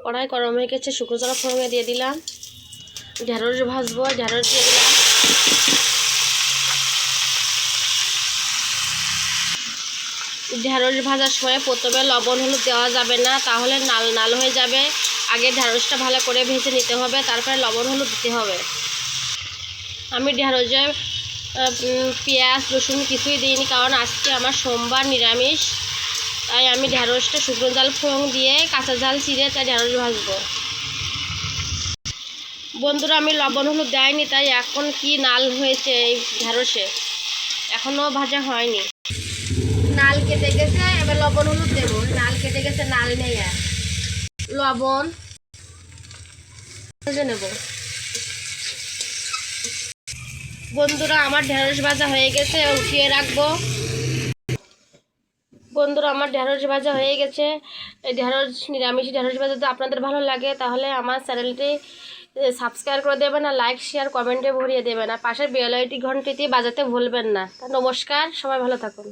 কড়াই গরম হয়ে গেছে, শুকনো জল ফোড়নে দিয়ে দিলাম। ঢেঁড়স ভাজবো, ঢেঁড়স দিয়ে দিলাম। ঢেঁড়স ভাজার সময় প্রথমে লবণ হলুদ দেওয়া যাবে না, তাহলে নাল নাল হয়ে যাবে। আগে ঢেঁড়সটা ভালো করে ভেজে নিতে হবে, তারপরে লবণ হলুদ দিতে হবে। আমি ঢেঁড়সে পেঁয়াজ রসুন কিছুই দিইনি, কারণ আজকে আমার সোমবার নিরামিষ। তাই আমি ঢেঁড়সটা শুকনো জাল ফোড়ন দিয়ে কাঁচা ঝাল চিড়ে তাই ঢেঁড়স ভাজবো। বন্ধুরা, আমি লবণ হলুদ দেয়নি, তাই এখন কি নাল হয়েছে এই ঢেঁড়সে, এখনও ভাজা হয়নি। নাল কেটে গেছে, এবার লবণ হলুদ দেবো। নাল কেটে গেছে, নাল নেই আর। লবণ ভেজে নেব। বন্ধুরা, আমার ঢেঁড়স ভাজা হয়ে গেছে, উঠিয়ে রাখবো। বন্ধুরা, আমার ঢেঁড়স ভাজা হয়ে গেছে। এই ঢেঁড়স নিরামিষ ঢেঁড়স ভাজা যদি আপনাদের ভালো লাগে তাহলে আমার চ্যানেলটি সাবস্ক্রাইব করে দেবেন, আর লাইক শেয়ার কমেন্টে ভরিয়ে দেবেন, আর পাশের বেল আইকনটি ঘন্টিটি বাজাতে ভুলবেন না। নমস্কার, সবাই ভালো থাকুন।